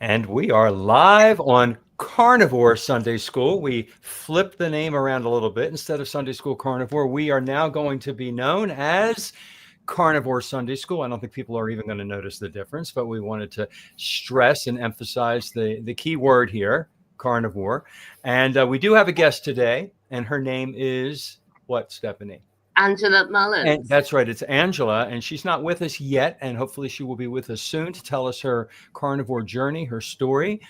And we are live on Carnivore Sunday School. We flipped the name around a little bit. Instead of Sunday School Carnivore, we are now going to be known as Carnivore Sunday School. I don't think people are even going to notice the difference, but we wanted to stress and emphasize the key word here, carnivore. And we do have a guest today, and her name is what, Stephanie? Angela And Mullins. that's right. It's Angela, and she's not with us yet, and hopefully she will be with us soon to tell us her carnivore journey, her story.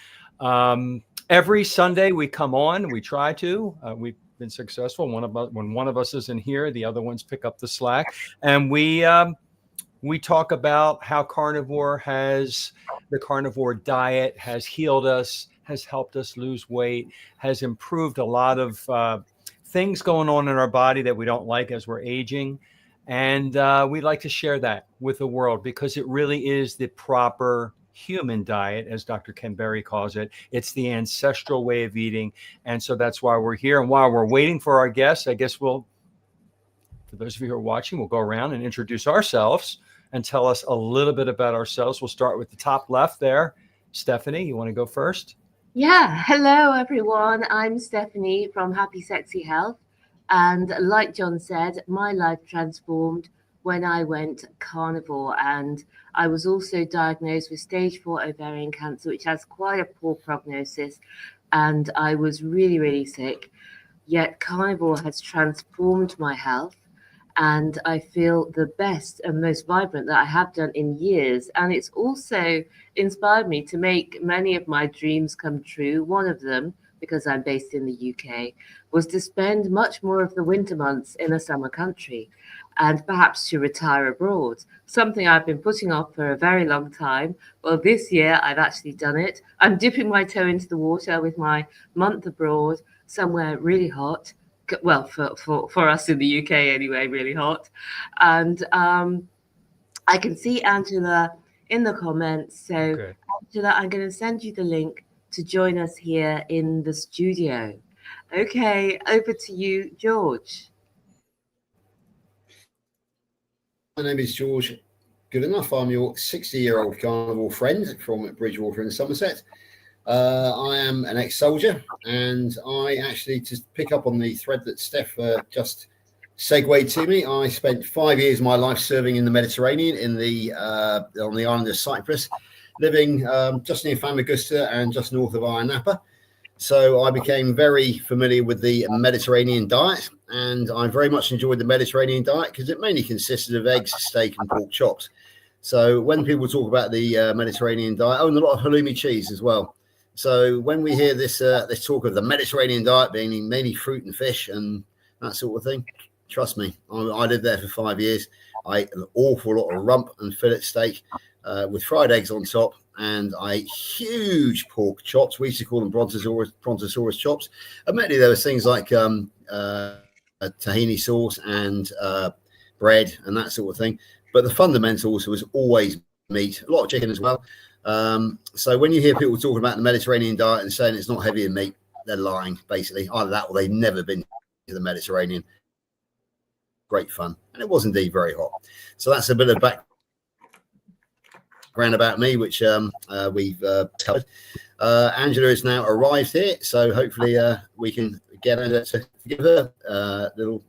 Every Sunday we come on. We try to. We've been successful. When one of us isn't here, the other ones pick up the slack, and we talk about how the carnivore diet has healed us, has helped us lose weight, has improved a lot of things going on in our body that we don't like as we're aging. And we'd like to share that with the world because it really is the proper human diet, as Dr. Ken Berry calls it. It's the ancestral way of eating. And so that's why we're here. And while we're waiting for our guests, I guess for those of you who are watching, we'll go around and introduce ourselves and tell us a little bit about ourselves. We'll start with the top left there. Stephanie, you want to go first? Yeah, hello everyone. I'm Stephanie from Happy Sexy Health. And like John said, my life transformed when I went carnivore. And I was also diagnosed with stage 4 ovarian cancer, which has quite a poor prognosis. And I was really, really sick. Yet carnivore has transformed my health. And I feel the best and most vibrant that I have done in years. And it's also inspired me to make many of my dreams come true. One of them, because I'm based in the UK, was to spend much more of the winter months in a summer country and perhaps to retire abroad, something I've been putting off for a very long time. Well, this year I've actually done it. I'm dipping my toe into the water with my month abroad, somewhere really hot. Well, for us in the UK anyway, really hot. And I can see Angela in the comments. So, Okay. Angela, I'm going to send you the link to join us here in the studio. Okay, over to you, George. My name is George Goodenough. I'm your 60-year-old carnivore friend from Bridgewater in Somerset. I am an ex-soldier, and I actually, to pick up on the thread that Steph just segued to me, I spent 5 years of my life serving in the Mediterranean on the island of Cyprus, living just near Famagusta and just north of Ayia Napa. So I became very familiar with the Mediterranean diet, and I very much enjoyed the Mediterranean diet because it mainly consisted of eggs, steak, and pork chops. So when people talk about the Mediterranean diet, and a lot of halloumi cheese as well. So when we hear this talk of the Mediterranean diet being mainly fruit and fish and that sort of thing, trust me, I lived there for 5 years. I ate an awful lot of rump and fillet steak with fried eggs on top, and I ate huge pork chops. We used to call them brontosaurus chops. Admittedly, there was things like tahini sauce and bread and that sort of thing. But the fundamentals was always meat, a lot of chicken as well. So when you hear people talking about the Mediterranean diet and saying it's not heavy in meat, they're lying, basically. Either that or they've never been to the Mediterranean. Great fun. And it was indeed very hot. So that's a bit of background about me, which we've covered. Angela has now arrived here, so hopefully we can get her to give her a little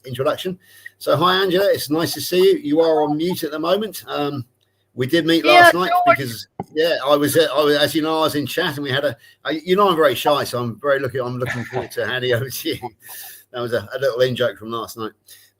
introduction. So hi, Angela. It's nice to see you. You are on mute at the moment. We did meet last night because, I was, as you know, I was in chat and we had I'm very shy, so I'm looking forward to handing over to you. That was a little in-joke from last night.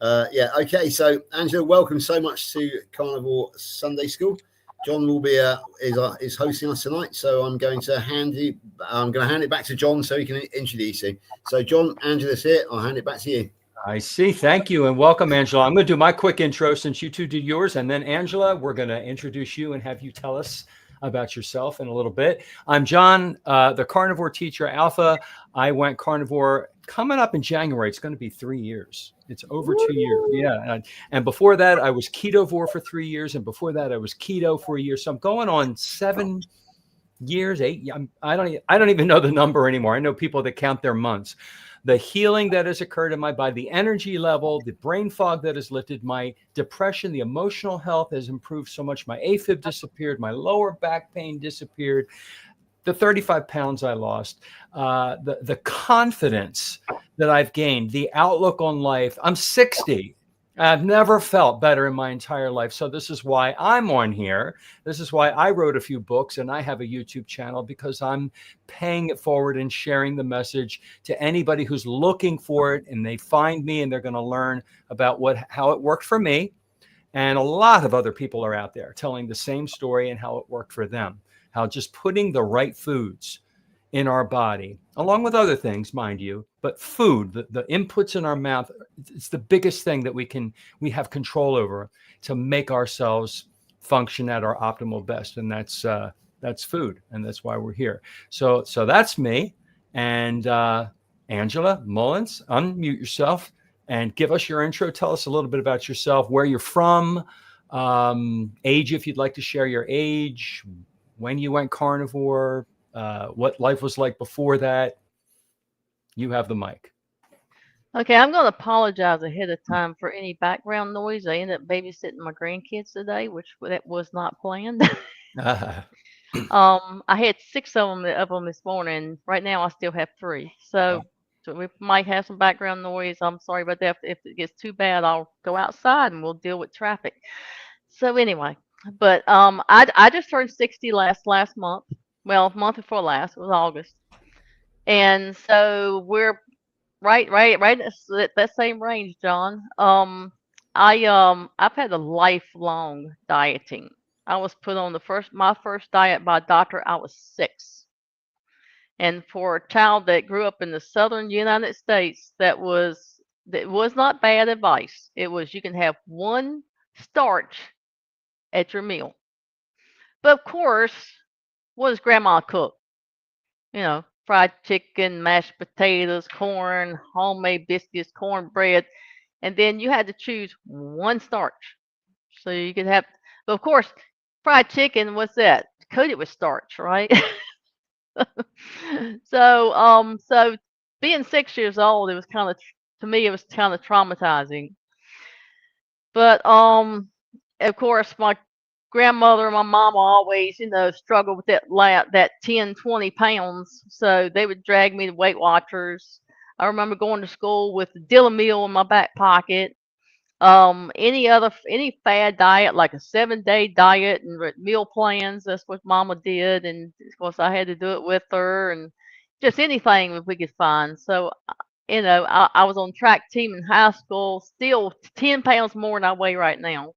Okay. So Angela, welcome so much to Carnivore Sunday School. John will be is hosting us tonight, so I'm going to hand it back to John so he can introduce you. So John, Angela's here. I'll hand it back to you. I see. Thank you and welcome, Angela. I'm going to do my quick intro since you two did yours. And then, Angela, we're going to introduce you and have you tell us about yourself in a little bit. I'm John, the carnivore teacher, Alpha. I went carnivore coming up in January. It's going to be 3 years. It's over 2 years. Yeah. And before that, I was ketovore for 3 years. And before that, I was keto for a year. So I'm going on 7 years, I don't even know the number anymore. I know people that count their months. The healing that has occurred in my body, the energy level, the brain fog that has lifted, my depression, the emotional health has improved so much. My AFib disappeared, my lower back pain disappeared, the 35 pounds I lost, the confidence that I've gained, the outlook on life. I'm 60. I've never felt better in my entire life. So this is why I'm on here. This is why I wrote a few books and I have a YouTube channel, because I'm paying it forward and sharing the message to anybody who's looking for it, and they find me and they're going to learn about how it worked for me. And a lot of other people are out there telling the same story and how it worked for them, how just putting the right foods in our body, along with other things, mind you, but food, the inputs in our mouth, it's the biggest thing that we have control over to make ourselves function at our optimal best. And that's food. And that's why we're here. So that's me. And Angela Mullins, unmute yourself and give us your intro. Tell us a little bit about yourself, where you're from, age, if you'd like to share your age, when you went carnivore, what life was like before that. You have the mic. Okay, I'm going to apologize ahead of time for any background noise. I ended up babysitting my grandkids today, which that was not planned. I had 6 of them this morning. Right now, I still have 3. So we might have some background noise. I'm sorry about that. If it gets too bad, I'll go outside and we'll deal with traffic. So anyway, but I just turned 60 last month. Well, month before last, it was August, and so we're right at that same range, John. I've had a lifelong dieting. I was put on my first diet by a doctor. I was 6, and for a child that grew up in the southern United States, that was not bad advice. It was, you can have 1 starch at your meal, but of course, what does Grandma cook? Fried chicken, mashed potatoes, corn, homemade biscuits, cornbread, and then you had to choose 1 starch. So you could have, but of course, fried chicken, what's that? Coated with starch, right? So being 6 years old, it was to me, it was kind of traumatizing. But of course, my grandmother and my mama always, struggled with that 10, 20 pounds. So they would drag me to Weight Watchers. I remember going to school with a Dillamil in my back pocket. Any fad diet, like a 7-day diet and meal plans, that's what mama did. And of course I had to do it with her, and just anything that we could find. So, I was on track team in high school, still 10 pounds more than I weigh right now.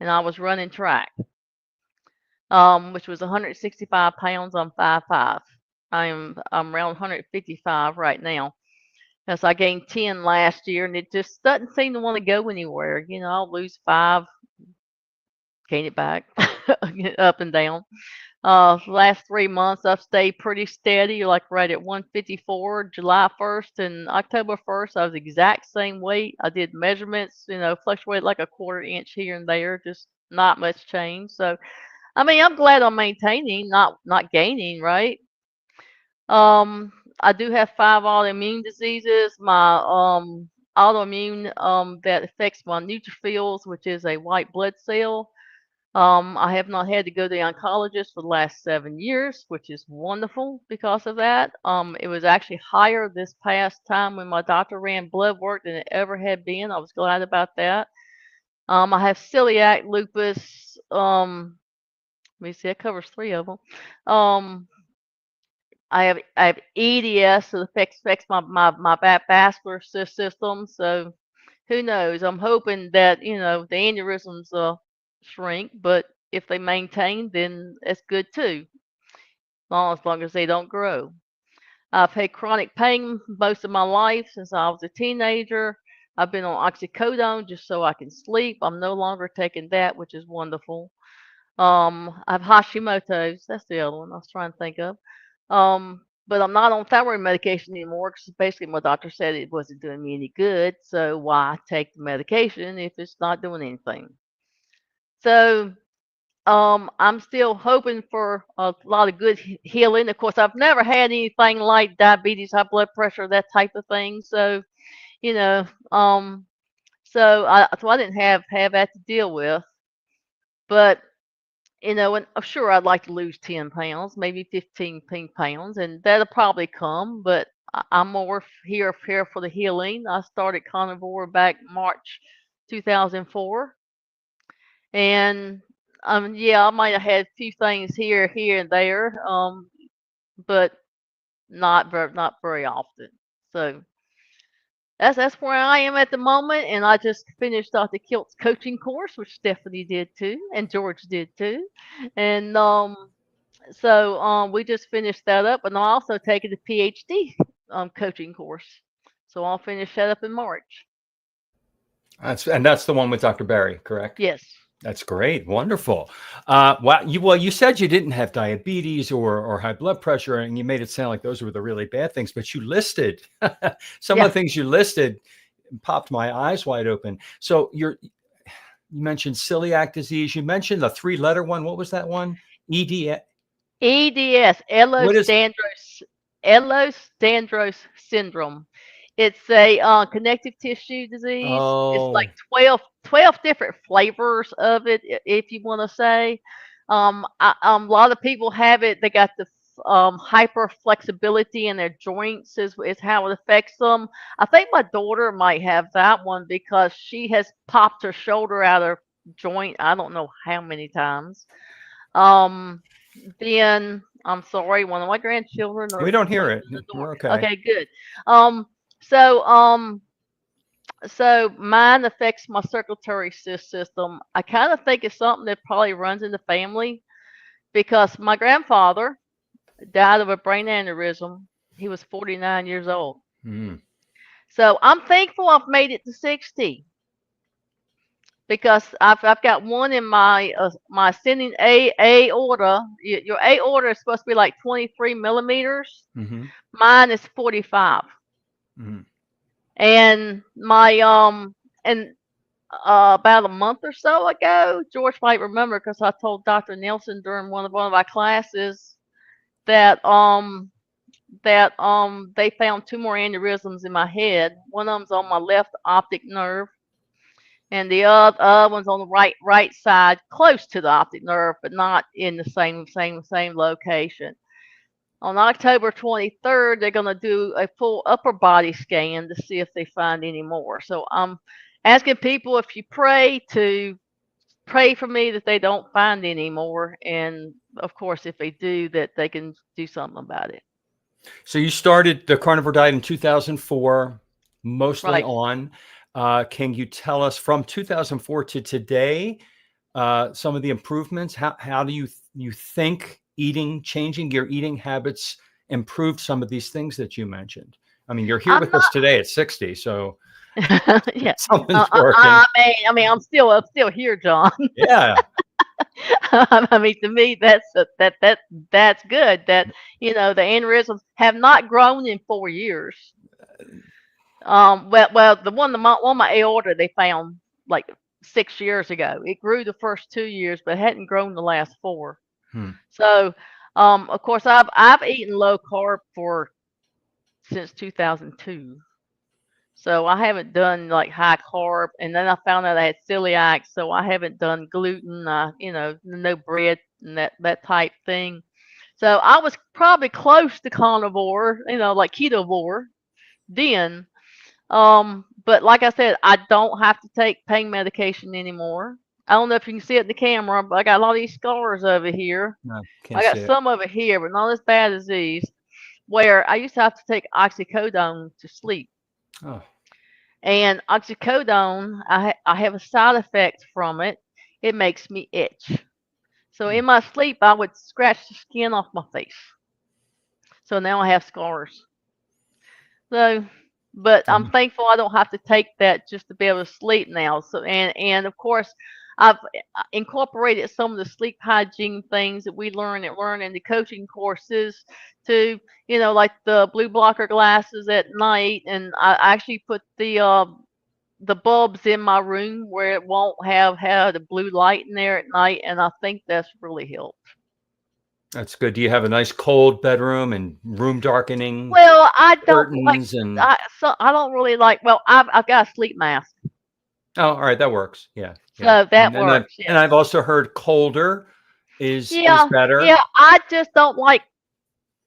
And I was running track, which was 165 pounds. I'm 5'5". I'm around 155 right now. As I gained 10 last year, and it just doesn't seem to want to go anywhere. I'll lose 5, gain it back, up and down. Last 3 months, I've stayed pretty steady, like right at 154. July 1st and October 1st, I was exact same weight. I did measurements, fluctuate like a quarter inch here and there, just not much change. So, I mean, I'm glad I'm maintaining, not gaining, right? I do have 5 autoimmune diseases. My autoimmune that affects my neutrophils, which is a white blood cell. I have not had to go to the oncologist for the last 7 years, which is wonderful because of that. It was actually higher this past time when my doctor ran blood work than it ever had been. I was glad about that. I have celiac, lupus. Let me see, that covers 3 of them. I have EDS, so it affects my vascular system. So who knows? I'm hoping that the aneurysms shrink, but if they maintain, then that's good too, as long as they don't grow. I've had chronic pain most of my life since I was a teenager. I've been on oxycodone just so I can sleep. I'm no longer taking that, which is wonderful. I have Hashimoto's. That's the other one I was trying to think of. But I'm not on thyroid medication anymore because basically my doctor said it wasn't doing me any good. So why take the medication if it's not doing anything? So I'm still hoping for a lot of good healing. Of course, I've never had anything like diabetes, high blood pressure, that type of thing. So, you know, so I didn't have that to deal with. But and sure, I'd like to lose 10 pounds, maybe 15 pounds, and that'll probably come. But I'm more here for the healing. I started Carnivore back March 2004, and yeah, I might have had a few things here and there, but not very often. So that's where I am at the moment, and I just finished Dr. Kilt's coaching course, which Stephanie did too, and George did too, and we just finished that up, and I'm also taking the PhD coaching course, so I'll finish that up in March. That's the one with Dr. Barry, correct? Yes. That's great. Wonderful. You said you didn't have diabetes or high blood pressure, and you made it sound like those were the really bad things, but you listed some of the things you listed popped my eyes wide open. So you mentioned celiac disease. You mentioned the 3-letter one. What was that one? EDS. Ehlers-Danlos syndrome. It's a connective tissue disease. It's like 12 different flavors of it, if you want to say. A lot of people have it. They got the hyper flexibility in their joints is how it affects them. I think my daughter might have that one because she has popped her shoulder out of her joint. I don't know how many times. Then I'm sorry, one of my grandchildren are We don't hear it. closing the door. We're okay. Okay, good. So so mine affects my circulatory system. I kind of think it's something that probably runs in the family because my grandfather died of a brain aneurysm. He was 49 years old. Mm. So I'm thankful I've made it to 60 because I've got one in my ascending aorta. Your aorta is supposed to be like 23 millimeters. Mm-hmm. Mine is 45. Mm-hmm. And about a month or so ago, George might remember because I told Dr. Nelson during one of our classes that they found 2 more aneurysms in my head. One of them's on my left optic nerve, and the other one's on the right side, close to the optic nerve, but not in the same location. On October 23rd, they're going to do a full upper body scan to see if they find any more. So I'm asking people, if you pray, to pray for me that they don't find any more, and of course, if they do, that they can do something about it. So you started the carnivore diet in 2004, mostly Right. on. Can you tell us from 2004 to today some of the improvements? How do you think changing your eating habits improved some of these things that you mentioned? I mean, you're here with us today at 60, so Yeah. something's working. I mean, I'm still here, John. Yeah. I mean, to me, that's good. That the aneurysms have not grown in 4 years. Well, the one on my aorta they found like 6 years ago. It grew the first 2 years, but hadn't grown the last 4. So, of course, I've eaten low carb since 2002. So I haven't done like high carb, and then I found out I had celiac, so I haven't done gluten, no bread and that type thing. So I was probably close to carnivore, like ketovore then. But like I said, I don't have to take pain medication anymore. I don't know if you can see it in the camera, but I got a lot of these scars over here. No, I got some over here, but not as bad as these, where I used to have to take oxycodone to sleep. Oh. And oxycodone, I have a side effect from it. It makes me itch. So in my sleep, I would scratch the skin off my face. So now I have scars. So, but I'm thankful I don't have to take that just to be able to sleep now. So, and of course, I've incorporated some of the sleep hygiene things that we learn in the coaching courses to, like the blue blocker glasses at night. And I actually put the the bulbs in my room where it won't have had a blue light in there at night, and I think that's really helped. That's good. Do you have a nice cold bedroom and room darkening Well, I don't like. curtains and? I don't really like. Well, I've got a sleep mask, Oh, all right, that works. Yeah, so that and works. and Yeah. I've also heard colder is Yeah. better. Yeah. I just don't like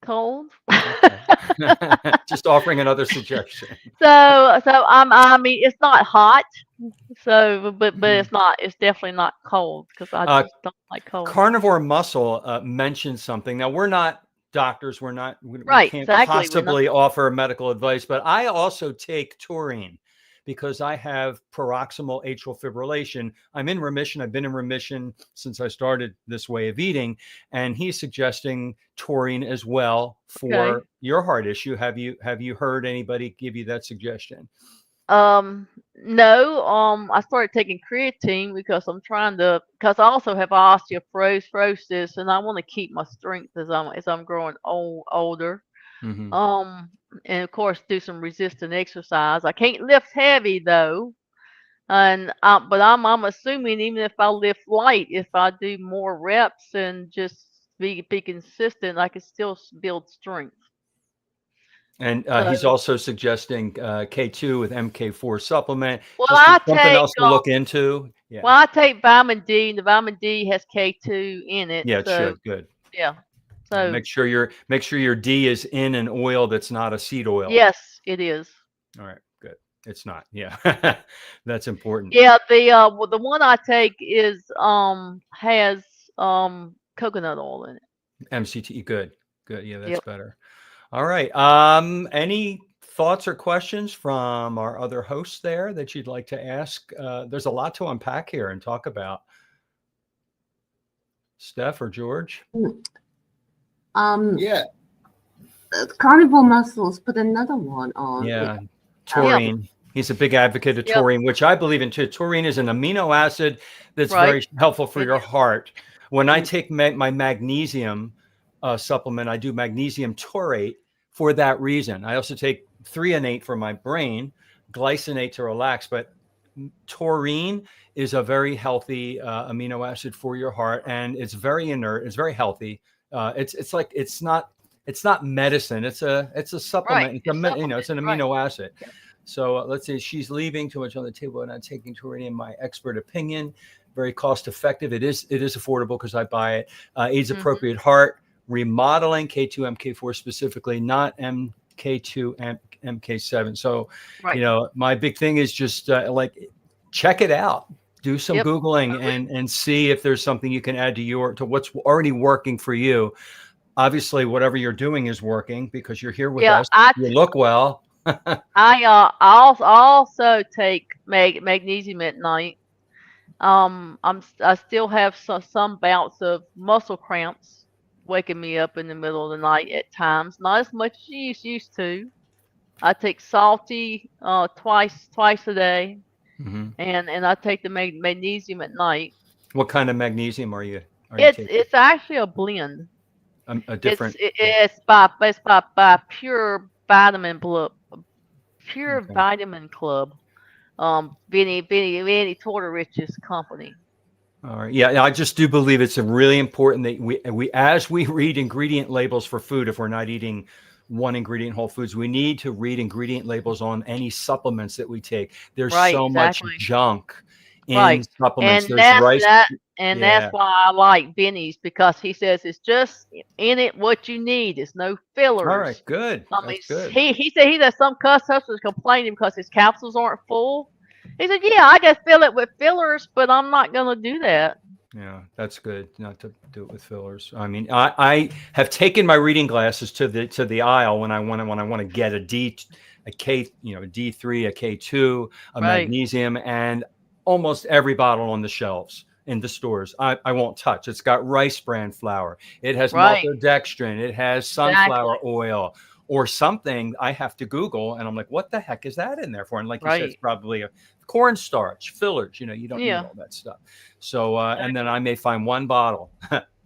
cold. Okay. Just offering another suggestion. So I mean, it's not hot. So, but it's definitely not cold because I Uh, just don't like cold. Carnivore Muscle mentioned something. Now, we're not doctors. We Right. can't Exactly. We're not. possibly offer medical advice, but I also take taurine because I have paroxysmal atrial fibrillation. I'm in remission. I've been in remission since I started this way of eating. And he's suggesting taurine as well for Okay. your heart issue. Have you heard anybody give you that suggestion? No. I started taking creatine because because I also have osteoporosis, and I want to keep my strength as I'm growing older. Mm-hmm. And of course, do some resistant exercise. I can't lift heavy though, and but I'm assuming even if I lift light, if I do more reps and just be consistent, I can still build strength. And So, he's also suggesting K2 with MK4 supplement. well, Just I something take else to look into. Yeah. well, I take vitamin D, and the vitamin D has K2 in it. Yeah, it So should. Good. yeah. Yeah, So make sure your D is in an oil that's not a seed oil. yes, it is. All right, good. It's not. Yeah. That's important. Yeah, the one I take is has coconut oil in it. MCT, good. Good. Yeah, that's Yep. better. All right. Any thoughts or questions from our other hosts there that you'd like to ask? There's a lot to unpack here and talk about. Steph or George? Yeah. Carnivore Muscles put another one on. Yeah, taurine. He's a big advocate of taurine, which I believe in too. Taurine is an amino acid that's very helpful for your heart. When I take my magnesium supplement, I do magnesium taurate for that reason. I also take threonate for my brain, glycinate to relax, but taurine is a very healthy amino acid for your heart, and it's very inert. It's very healthy. It's like it's not medicine. It's a supplement. Right. It's an amino acid. Yeah. So let's say she's leaving too much on the table and I'm taking taurine. In my expert opinion, very cost effective. It is affordable because I buy it. Aids appropriate heart remodeling, K2 MK4 specifically, not MK2 MK7. So my big thing is just check it out. Do some Googling and see if there's something you can add to what's already working for you. Obviously, whatever you're doing is working because you're here with us. You look well. I also take magnesium at night. I still have some bouts of muscle cramps waking me up in the middle of the night at times. Not as much as you used to. I take salty twice a day, and I take the magnesium at night. What kind of magnesium are you taking? It's actually a blend. A different. It's by Pure Vitamin Club. Pure Vitamin Club. Vinny Tortorich's company. All right. Yeah, I just do believe it's really important that we as we read ingredient labels for food, if we're not eating one ingredient whole foods, we need to read ingredient labels on any supplements that we take. There's so much junk in supplements. And There's that's why I like Vinny's, because he says it's just in it what you need. It's no fillers. All right, good. That's good. He said he has some customers complaining because his capsules aren't full. He said, "Yeah, I can fill it with fillers, but I'm not going to do that." Yeah, that's good not to do it with fillers. I mean, I have taken my reading glasses to the aisle when I want to get a D3, a K2, a magnesium, and almost every bottle on the shelves in the stores I won't touch. It's got rice bran flour. It has maltodextrin. It has sunflower oil or something. I have to Google, and I'm like, what the heck is that in there for? And like you said, it's probably a cornstarch, fillers. You don't need all that stuff. So, and then I may find one bottle.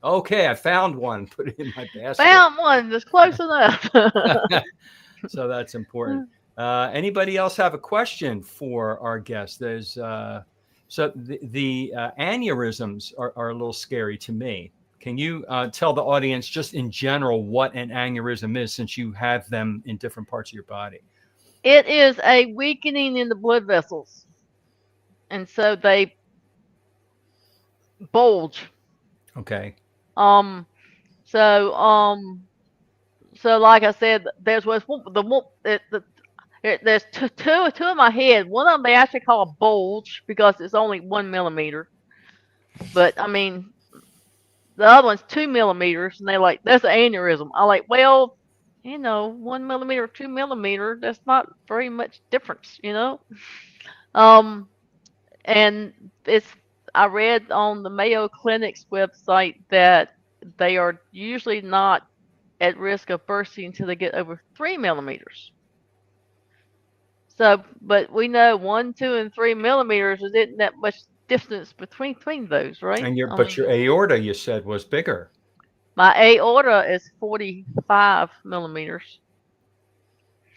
Okay, I found one. Put it in my basket. Found one. That's close enough. So that's important. Anybody else have a question for our guest? There's so the aneurysms are a little scary to me. Can you tell the audience just in general what an aneurysm is, since you have them in different parts of your body? It is a weakening in the blood vessels, and so they bulge. Okay. So so like I said, there's what's there's two in my head. One of them they actually call a bulge because it's only 1 millimeter. But I mean, the other one's 2 millimeters, and they like that's an aneurysm. I like, well, 1 millimeter, 2 millimeter, that's not very much difference, Um, and it's I read on the Mayo Clinic's website that they are usually not at risk of bursting until they get over 3 millimeters. So, but we know 1, 2, and 3 millimeters isn't that much distance between those, right? And but your aorta, you said, was bigger. My aorta is 45 millimeters.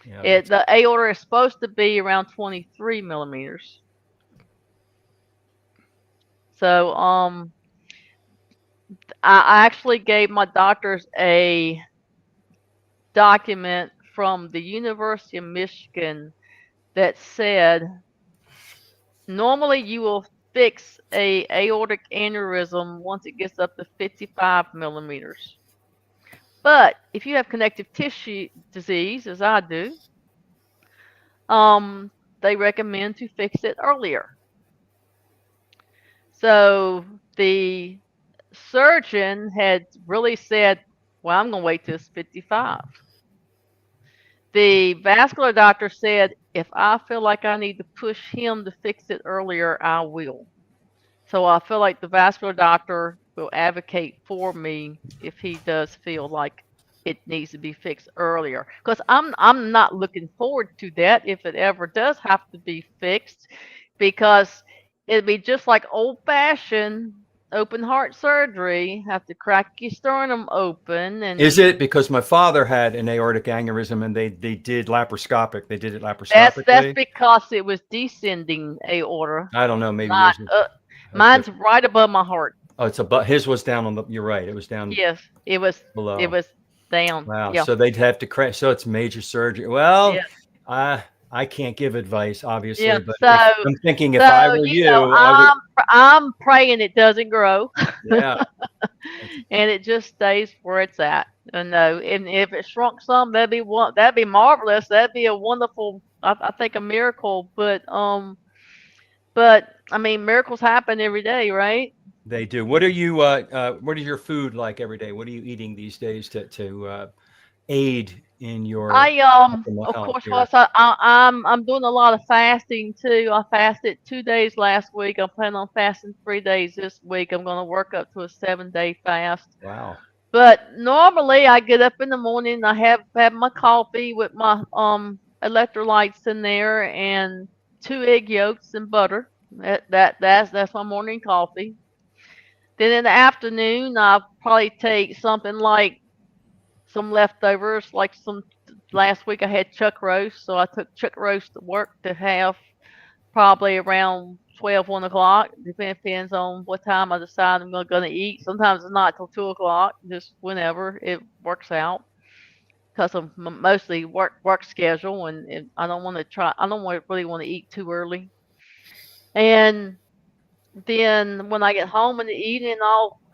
Yeah, The aorta is supposed to be around 23 millimeters. So, I actually gave my doctors a document from the University of Michigan that said normally you will fix a aortic aneurysm once it gets up to 55 millimeters. But if you have connective tissue disease, as I do, they recommend to fix it earlier. So the surgeon had really said, well, I'm going to wait till it's 55. The vascular doctor said, if I feel like I need to push him to fix it earlier, I will. So I feel like the vascular doctor will advocate for me if he does feel like it needs to be fixed earlier. Because I'm not looking forward to that if it ever does have to be fixed, because it'd be just like old-fashioned open heart surgery, have to crack your sternum open. And is it because my father had an aortic aneurysm and they did laparoscopic? They did it laparoscopically. That's because it was descending aorta. I don't know. Maybe Not, mine's right above my heart. Oh, it's above. His was down on the. You're right. It was down. Yes, it was below. It was down. Wow. Yeah. So they'd have to crash. So it's major surgery. Well, yeah. I can't give advice, obviously, yeah, but so, I'm thinking if I were you, I'm praying it doesn't grow. Yeah. And it just stays where it's at. And if it shrunk some, that'd be marvelous. That'd be a wonderful, I think, a miracle. But I mean, miracles happen every day, right? They do. What are you? What is your food like every day? What are you eating these days to aid in your? Of course, I'm doing a lot of fasting too. I fasted 2 days last week. I'm planning on fasting 3 days this week. I'm going to work up to a 7-day fast. Wow. But normally I get up in the morning. I have my coffee with my electrolytes in there and 2 egg yolks and butter. That's my morning coffee. Then in the afternoon, I'll probably take something like some leftovers, like last week I had chuck roast, so I took chuck roast to work to have probably around 12, 1 o'clock. Depends on what time I decide I'm going to eat. Sometimes it's not till 2 o'clock, just whenever it works out, because of mostly work schedule, and I don't really want to eat too early. And then when I get home in the evening,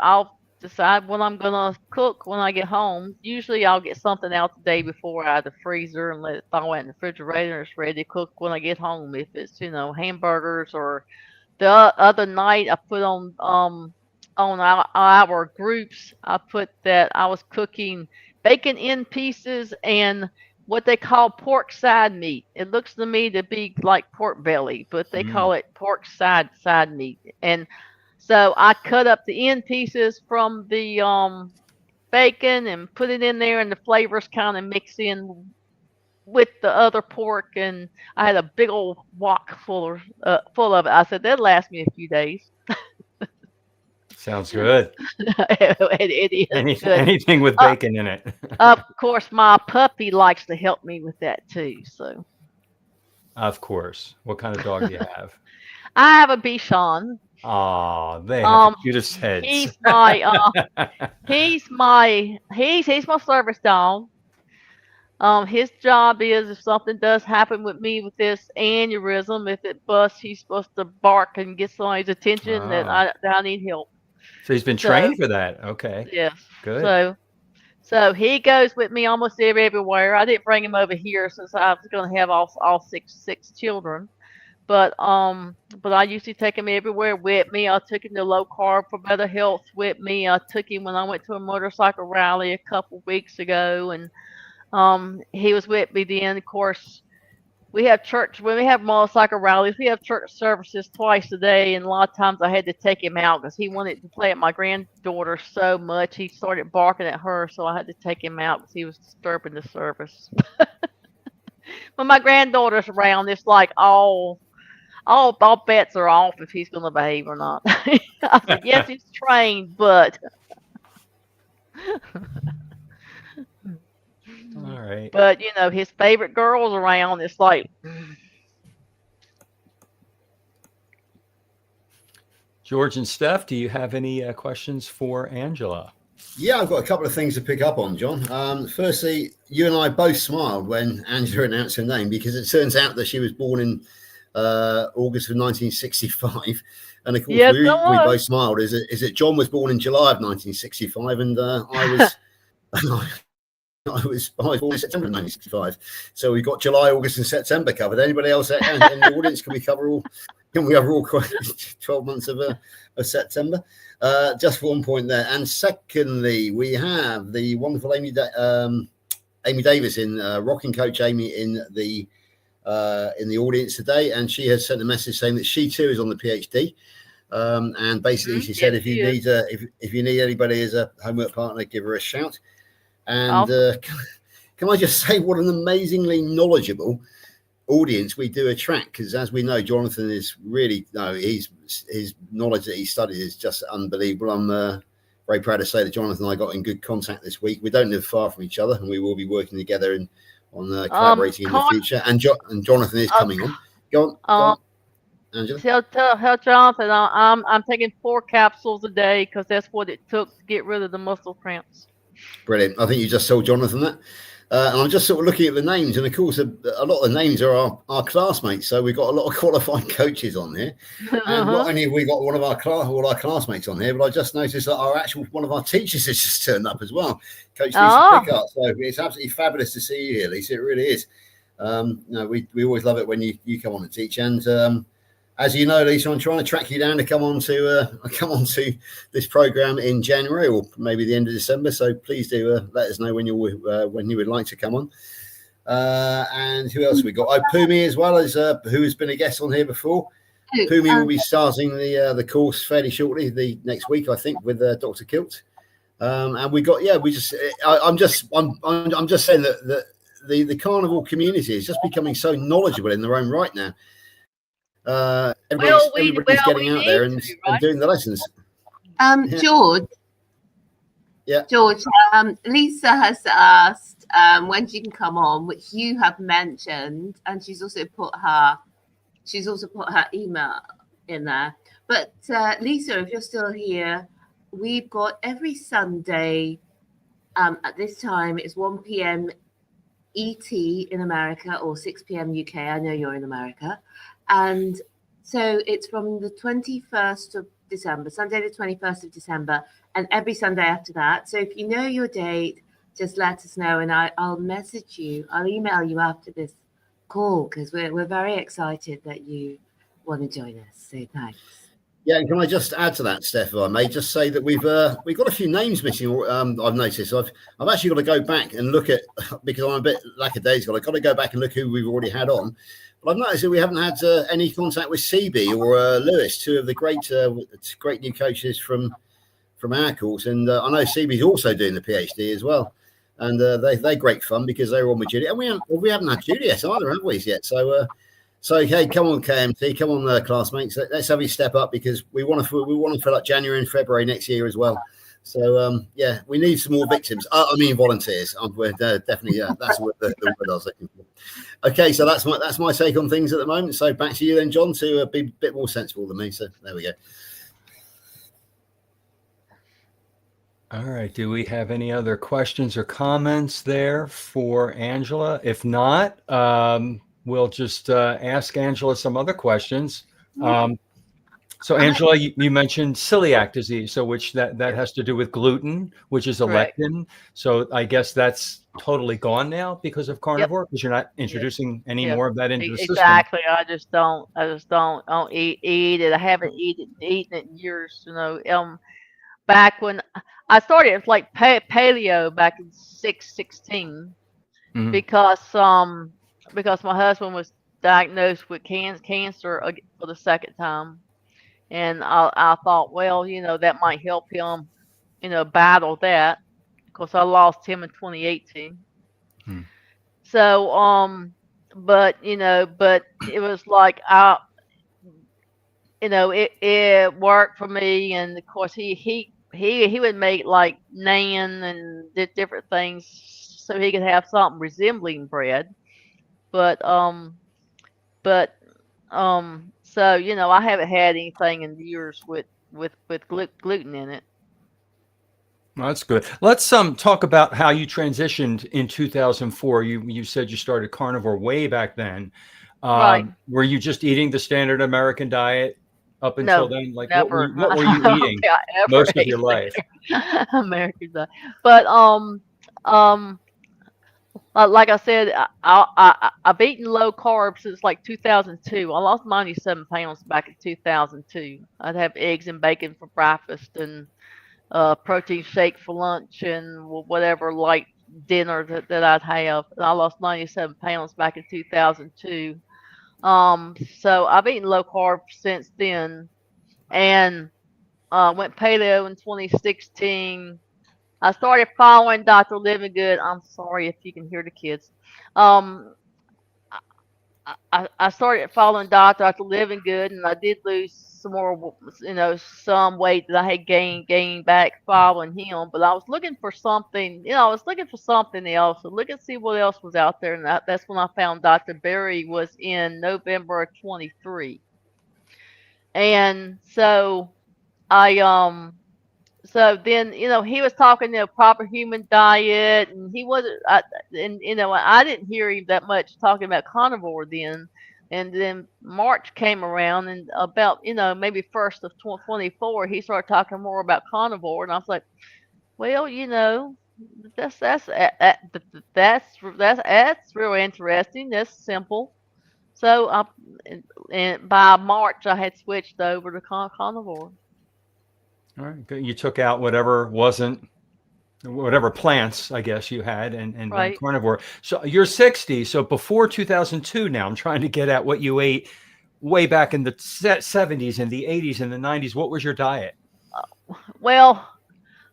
I'll decide what I'm gonna cook when I get home. Usually I'll get something out the day before out of the freezer and let it thaw out in the refrigerator. It's ready to cook when I get home. If it's hamburgers, or the other night I put on our groups, I put that I was cooking bacon in pieces and what they call pork side meat. It looks to me to be like pork belly, but they call it pork side meat. And so I cut up the end pieces from the bacon and put it in there, and the flavors kind of mix in with the other pork. And I had a big old wok full of it. I said that'll last me a few days. Sounds good. It is good. Anything with bacon in it. Of course, my puppy likes to help me with that too. So. Of course. What kind of dog do you have? I have a Bichon. Oh, they have the cutest heads. He's my service dog. His job is if something does happen with me with this aneurysm, if it busts, he's supposed to bark and get somebody's attention that Oh. I need help. So he's been So trained for that. Okay. yes, Good. so he goes with me almost everywhere. I didn't bring him over here since I was going to have all six children. But I usually take him everywhere with me. I took him to low carb for better health with me. I took him when I went to a motorcycle rally a couple weeks ago, and he was with me then. Of course, we have church when we have motorcycle rallies. We have church services twice a day, and a lot of times I had to take him out because he wanted to play at my granddaughter so much. He started barking at her, so I had to take him out because he was disturbing the service. When my granddaughter's around, it's like all bets are off if he's going to behave or not. I said, yes, he's trained, but. All right. But, his favorite girls around, it's like. George and Steph, do you have any questions for Angela? Yeah, I've got a couple of things to pick up on, John. Firstly, you and I both smiled when Angela announced her name because it turns out that she was born in August of 1965, and of course yes, we both smiled. Is it John was born in July of 1965, and I was born in September of 1965. So we've got July, August, and September covered. Anybody else in the audience? Can we cover all 12 months of September? Just one point there. And secondly, we have the wonderful Amy Davis rocking coach Amy in the audience today, and she has sent a message saying that she too is on the PhD. And basically, she said if you need anybody as a homework partner, give her a shout. And can I just say what an amazingly knowledgeable audience we do attract, because as we know, Jonathan is really his knowledge that he studied is just unbelievable. I'm very proud to say that Jonathan and I got in good contact this week. We don't live far from each other, and we will be working together on collaborating in the future. And Jonathan is coming on. Go on, Angela. Tell Jonathan I'm taking 4 capsules a day because that's what it took to get rid of the muscle cramps. Brilliant. I think you just told Jonathan that. And I'm just sort of looking at the names, and of course, a lot of the names are our classmates. So we've got a lot of qualified coaches on here, and not only have we got all our classmates on here, but I just noticed that one of our teachers has just turned up as well, Coach Lisa Pickard. So it's absolutely fabulous to see you here, Lisa. It really is. We always love it when you come on and teach, and as you know, Lisa, I'm trying to track you down to come on to this program in January or maybe the end of December. So please do let us know when you would like to come on. And who else we got? Oh, Pumi as well, as who has been a guest on here before. Pumi will be starting the course fairly shortly, the next week, I think, with Dr. Kilt. And we got I'm just saying that the carnivore community is just becoming so knowledgeable in their own right now. Everybody's getting out there and doing the lessons. George. Yeah. George, Lisa has asked when she can come on, which you have mentioned, and she's also put her email in there. But Lisa, if you're still here, we've got every Sunday at this time. It's 1 p.m. ET in America or 6 p.m. UK. I know you're in America. And so it's from the 21st of December, Sunday the 21st of December, and every Sunday after that. So if you know your date, just let us know, and I'll message you. I'll email you after this call because we're very excited that you want to join us. So thanks. Yeah, and can I just add to that, Steph, if I may, just say that we've got a few names missing. I've noticed. I've actually got to go back and look at, because I'm a bit lackadaisical. I've got to go back and look who we've already had on. But I've noticed that we haven't had any contact with CB or Lewis, two of the great new coaches from our course. And I know CB's also doing the PhD as well. And they're great fun because they're on with Judy. And we haven't had Juliet either, have we, yet? So hey, come on, KMT, come on, classmates. Let's have you step up because we want to fill up January and February next year as well. So we need some more victims. I mean volunteers. We're definitely that's what the word I was looking for. Okay, so that's my take on things at the moment. So back to you then, John, to be a bit more sensible than me. So there we go. All right. Do we have any other questions or comments there for Angela? If not, we'll just ask Angela some other questions. So Angela, you mentioned celiac disease, so which that has to do with gluten, which is a Correct. lectin. So I guess that's totally gone now because of Yep. carnivore, because you're not introducing any Yep. more of that into the system. Exactly. I just don't eat it. I haven't eaten it in years. Back when I started, it's like paleo back in 16 Mhm. because my husband was diagnosed with cancer for the second time, and I thought, well, that might help him, battle that, because I lost him in 2018. Hmm. So but it was like it worked for me, and of course he would make like naan and did different things so he could have something resembling bread, but so I haven't had anything in years with gluten in it. Well, that's good. Let's talk about how you transitioned in 2004. You said you started carnivore way back then. Right. Were you just eating the standard American diet up until No, then? Like never. what were I you don't eating think I ever most of ate your life? American diet. But um like I said, I've eaten low carb since like 2002. I lost 97 pounds back in 2002. I'd have eggs and bacon for breakfast and protein shake for lunch and whatever light dinner that I'd have. And I lost 97 pounds back in 2002. So I've eaten low carb since then, and went paleo in 2016. I started following Dr. Livingood. I'm sorry if you can hear the kids. Um, I started following Dr. Livingood, and I did lose some more, some weight that I had gained back following him. But I was looking for something, I was looking for something else. So look and see what else was out there, and that's when I found Dr. Berry was in November of 23. And so I so then he was talking proper human diet, and he wasn't and I didn't hear him that much talking about carnivore then. And then March came around, and about maybe first of 24 he started talking more about carnivore, and I was like, well, that's real interesting, that's simple. So and by March I had switched over to carnivore. All right, good. You took out whatever plants, I guess you had, and went Right. carnivore. So you're 60. So before 2002, now I'm trying to get at what you ate way back in the 70s and the 80s and the 90s. What was your diet? Well,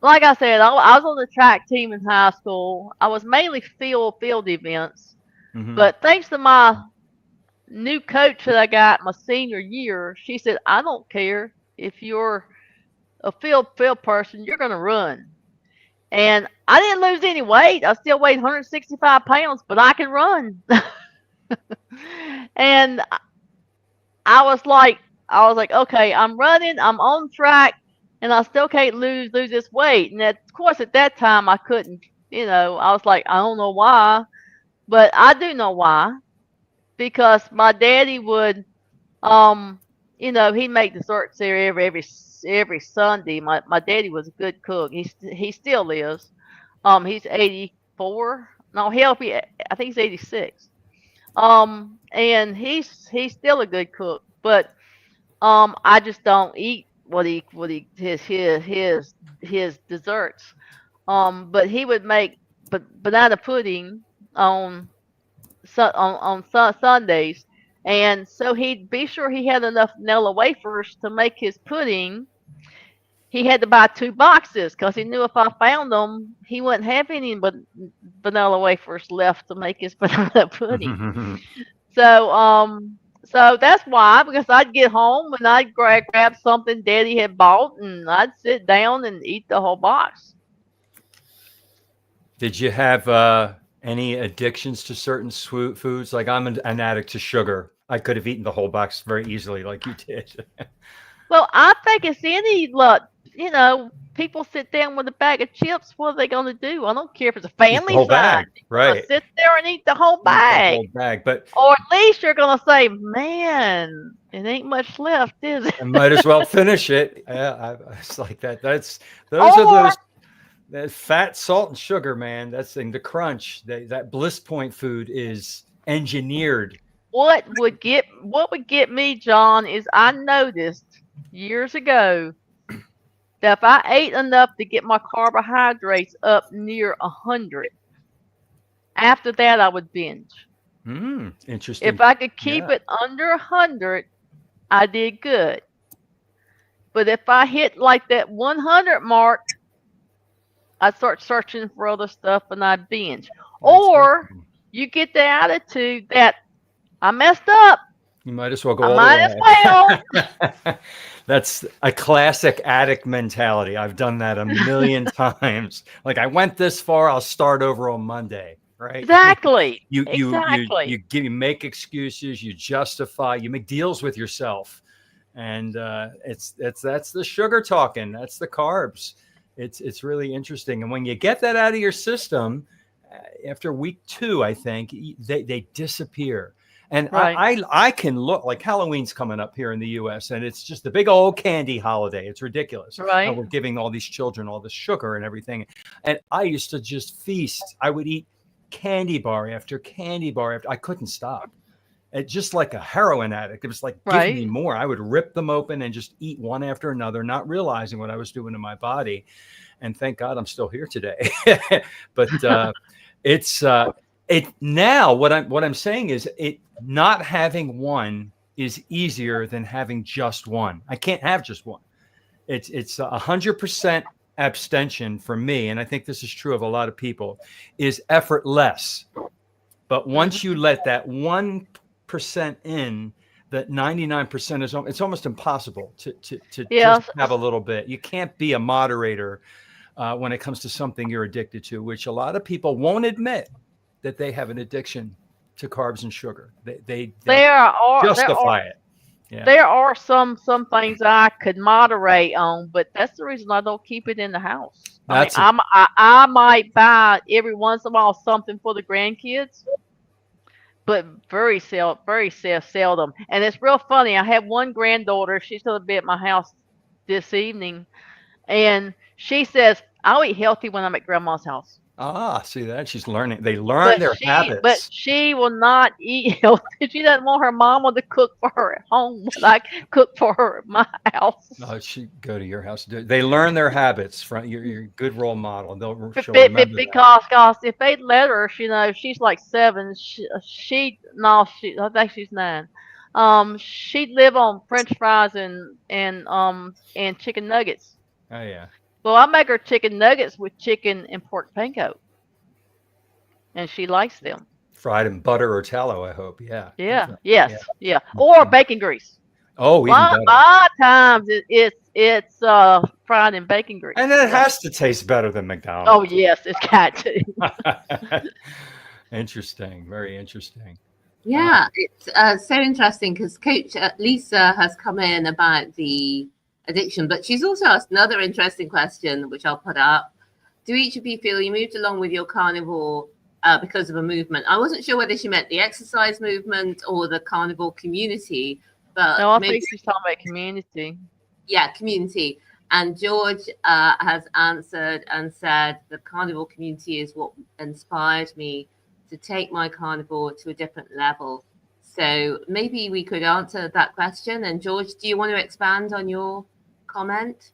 like I said, I was on the track team in high school. I was mainly field events, Mm-hmm. but thanks to my new coach that I got my senior year, she said, I don't care if you're a field person, you're gonna run. And I didn't lose any weight. I still weighed 165 pounds, but I can run. And I was like, okay, I'm running, I'm on track, and I still can't lose this weight. And of course, at that time, I couldn't. I was like, I don't know why, but I do know why, because my daddy would, he'd make desserts there every Sunday. My daddy was a good cook. He still is. He's 84. No, I think he's 86. And he's still a good cook, but I just don't eat his desserts. But he would make banana pudding on Sundays, and so he'd be sure he had enough vanilla wafers to make his pudding. He had to buy 2 boxes because he knew if I found them, he wouldn't have any but vanilla wafers left to make his banana pudding. So that's why, because I'd get home and I'd grab something Daddy had bought, and I'd sit down and eat the whole box. Did you have Any addictions to certain foods? Like I'm an addict to sugar. I could have eaten the whole box very easily, like you did. Well, I think it's any look. People sit down with a bag of chips. What are they going to do? I don't care if it's a Eat the family whole size. bag, They're gonna right? sit there and eat the whole Eat the bag. whole bag, but Or at least you're going to say, man, it ain't much left, is it? I might as well finish it. Yeah, it's like that. Those Or are that fat, salt, and sugar, man. That's in the crunch. That bliss point food is engineered. what would get me, John, is I noticed years ago that if I ate enough to get my carbohydrates up near 100, after that I would binge. Interesting. If I could keep Yeah. it under 100, I did good. But if I hit like that 100 mark, I'd start searching for other stuff and I'd binge. Or you get the attitude that I messed up. You might as well go I all might the as way. That's a classic addict mentality. I've done that a million times. Like I went this far, I'll start over on Monday, right? Exactly. You Exactly. you make excuses, you justify, you make deals with yourself, and that's the sugar talking. That's the carbs. It's really interesting, and when you get that out of your system, after week 2, I think they disappear. And Right. I can look like Halloween's coming up here in the U.S. and it's just the big old candy holiday. It's ridiculous. And Right. we're giving all these children all this sugar and everything. And I used to just feast. I would eat candy bar after candy bar after. I couldn't stop. It just like a heroin addict. It was like, give me Right. more. I would rip them open and just eat one after another, not realizing what I was doing to my body. And thank God I'm still here today. But it's now what I'm saying is not having one is easier than having just one. I can't have just one. It's 100% abstention for me, and I think this is true of a lot of people, is effortless. But once you let that 1% in, that 99% is it's almost impossible to Yeah. just have a little bit. You can't be a moderator when it comes to something you're addicted to, which a lot of people won't admit that they have an addiction to carbs and sugar. They There are justify it. Yeah. there are some things I could moderate on, but that's the reason I don't keep it in the house. That's I might buy every once in a while something for the grandkids, but very seldom. And it's real funny. I have one granddaughter. She's going to be at my house this evening, and she says, "I'll eat healthy when I'm at Grandma's house." see that she's learning. They learn their habits. But she will not eat healthy. She doesn't want her mama to cook for her at home when I cook for her at my house. No, she go to your house. They learn their habits from you're a good role model. She'll remember that. Because if they let her, she's like 7. I think she's 9. She'd live on French fries and chicken nuggets. Oh yeah. Well, I make her chicken nuggets with chicken and pork panko, and she likes them. Fried in butter or tallow, I hope. Yeah. Yeah. Yes. Yeah. Or bacon grease. Oh, even better. A lot of times it's fried in bacon grease. And it has to taste better than McDonald's. Oh yes, it's got to. Interesting. Very interesting. Yeah, it's so interesting because Coach Lisa has come in about the addiction, but she's also asked another interesting question, which I'll put up. Do each of you feel you moved along with your carnivore because of a movement? I wasn't sure whether she meant the exercise movement or the carnivore community, but No, I think she's talking about community. Yeah, community. And George has answered and said the carnivore community is what inspired me to take my carnivore to a different level. So maybe we could answer that question. And George, do you want to expand on your comment?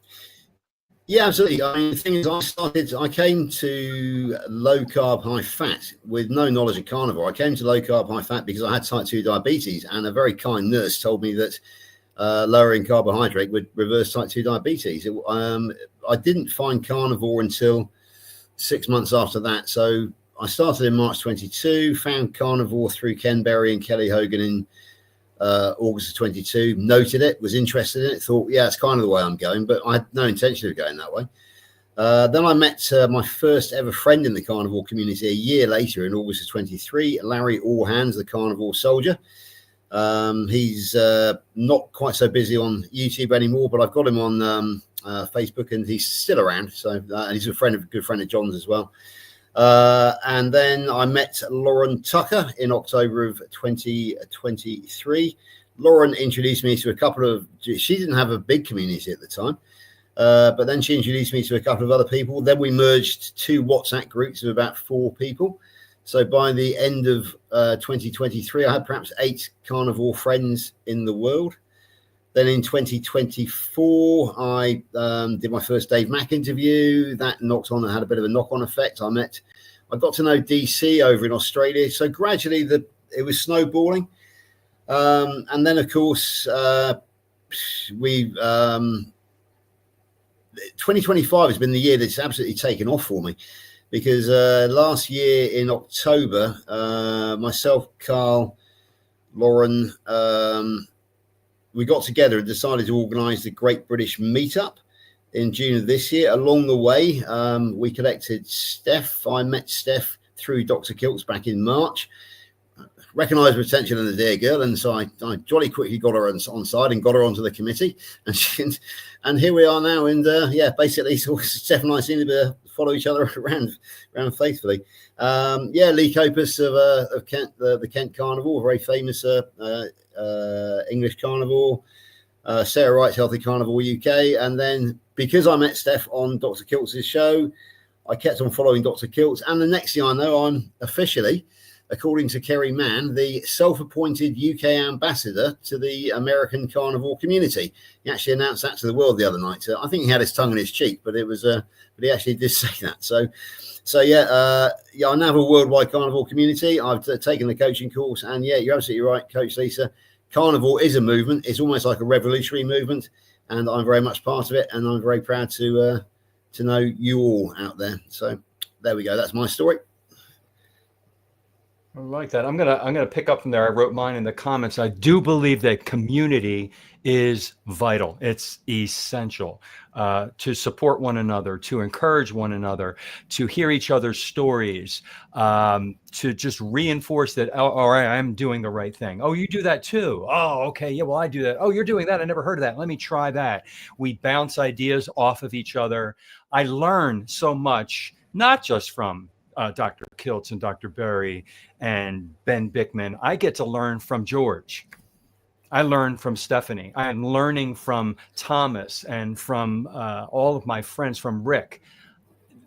Yeah, absolutely. I mean, the thing is, I came to low carb, high fat with no knowledge of carnivore. I came to low carb, high fat because I had type 2 diabetes, and a very kind nurse told me that lowering carbohydrate would reverse type 2 diabetes. I didn't find carnivore until 6 months after that. So I started in March 22, found carnivore through Ken Berry and Kelly Hogan in August of 22, noted it, was interested in it, thought, yeah, it's kind of the way I'm going, but I had no intention of going that way. Then I met my first ever friend in the carnivore community a year later in August of 23, Larry Allhands, the carnivore soldier. He's not quite so busy on YouTube anymore, but I've got him on Facebook, and he's still around. So and he's a good friend of John's as well. And then I met Lauren Tucker in October of 2023. Lauren introduced me to a couple of, she didn't have a big community at the time, but then she introduced me to a couple of other people. Then we merged 2 WhatsApp groups of about 4 people. So by the end of 2023, I had perhaps 8 carnivore friends in the world. Then in 2024, I did my first Dave Mack interview. That knocked on and had a bit of a knock-on effect. I got to know DC over in Australia. So gradually it was snowballing. And then, of course, 2025 has been the year that's absolutely taken off for me, because last year in October, myself, Carl, Lauren, we got together and decided to organise the Great British Meetup in June of this year. Along the way, we collected Steph. I met Steph through Dr. Kiltz back in March. Recognised her potential in the dear girl, and so I jolly quickly got her on side and got her onto the committee, and here we are now. And basically, so Steph and I seem to follow each other around faithfully. Lee Copus of Kent, the Kent Carnivore, very famous English carnivore. Sarah Wright's Healthy Carnivore UK, and then because I met Steph on Dr. Kiltz's show, I kept on following Dr. Kiltz, and the next thing I know, I'm officially, according to Kerry Mann, the self-appointed UK ambassador to the American carnivore community. He actually announced that to the world the other night. I think he had his tongue in his cheek, but but he actually did say that. So I now have a worldwide carnivore community. I've taken the coaching course, and you're absolutely right, Coach Lisa. Carnivore is a movement. It's almost like a revolutionary movement, and I'm very much part of it. And I'm very proud to know you all out there. So there we go. That's my story. I like that. I'm gonna pick up from there. I wrote mine in the comments. I do believe that community is vital. It's essential to support one another, to encourage one another, to hear each other's stories, to just reinforce that, oh, all right, I'm doing the right thing. Oh, you do that too. Oh, okay. Yeah, well, I do that. Oh, you're doing that. I never heard of that. Let me try that. We bounce ideas off of each other. I learn so much, not just from Dr. Kiltz and Dr. Berry and Ben Bickman. I get to learn from George. I learn from Stephanie. I'm learning from Thomas and from all of my friends, from Rick.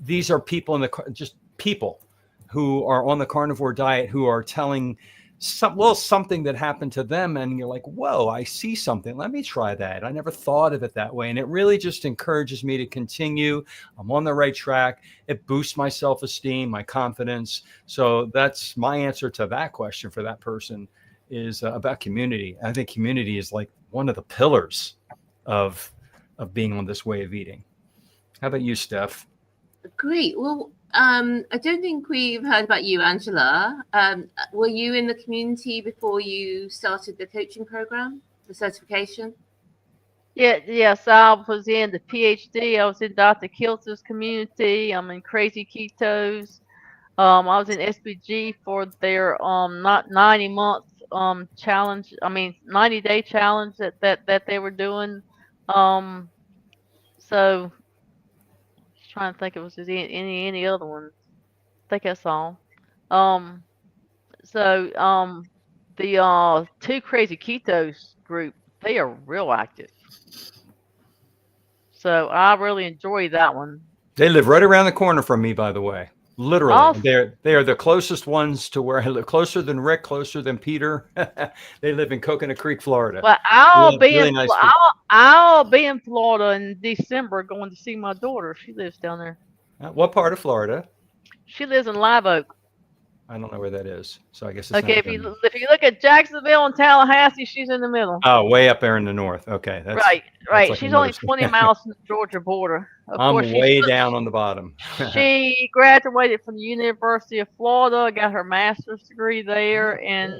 These are people just people who are on the carnivore diet, who are telling something that happened to them, and you're like, whoa, I see something. Let me try that. I never thought of it that way. And it really just encourages me to continue. I'm on the right track. It boosts my self-esteem, my confidence. So that's my answer to that question for that person, is about community. I think community is like one of the pillars of being on this way of eating. How about you, Steph? Great. Well, I don't think we've heard about you, Angela. Were you in the community before you started the coaching program, the certification? Yes, I was in the PhD. I was in Dr. Kiltz's community. I'm in Crazy Ketos. I was in SBG for their not 90-month challenge. 90-day challenge that they were doing. So trying to think if it was any other ones. I think that's all. The 2 Crazy Ketos group, they are real active. So I really enjoy that one. They live right around the corner from me, by the way. Literally, Awesome. They are the closest ones to where I live, closer than Rick, closer than Peter. They live in Coconut Creek, Florida. Well, I'll be in Florida in December going to see my daughter. She lives down there. What part of Florida? She lives in Live Oak. I don't know where that is, so I guess it's Okay, not if you look at Jacksonville and Tallahassee, she's in the middle. Oh, way up there in the north. Okay, right. Like she's only 20 miles from the Georgia border. I'm way down on the bottom. She graduated from the University of Florida, got her master's degree there, and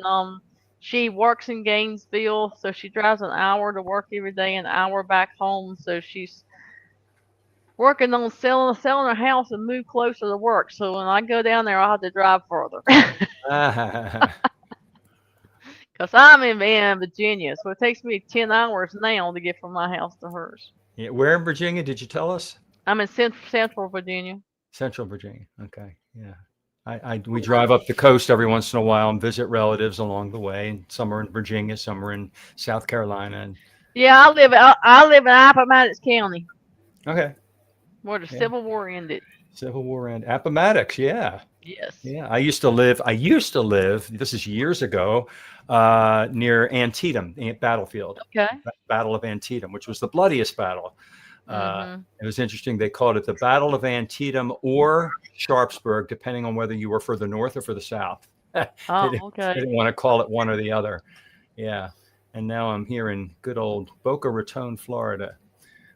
she works in Gainesville, so she drives an hour to work every day, an hour back home. So she's working on selling her house and move closer to work. So when I go down there, I'll have to drive further. Because I'm in Virginia, so it takes me 10 hours now to get from my house to hers. Yeah, where in Virginia did you tell us? I'm in Central Virginia. Central Virginia. Okay. Yeah. We drive up the coast every once in a while and visit relatives along the way. And some are in Virginia, some are in South Carolina. And Yeah, I live in Appomattox County, okay. where the Yeah. Civil War ended. Civil War and Appomattox. Yeah. Yes. Yeah. I used to live, this is years ago, near Antietam battlefield. Okay. Battle of Antietam, which was the bloodiest battle. It was interesting. They called it the Battle of Antietam or Sharpsburg, depending on whether you were for the North or for the South. Oh, okay. They didn't want to call it one or the other. Yeah. And now I'm here in good old Boca Raton, Florida,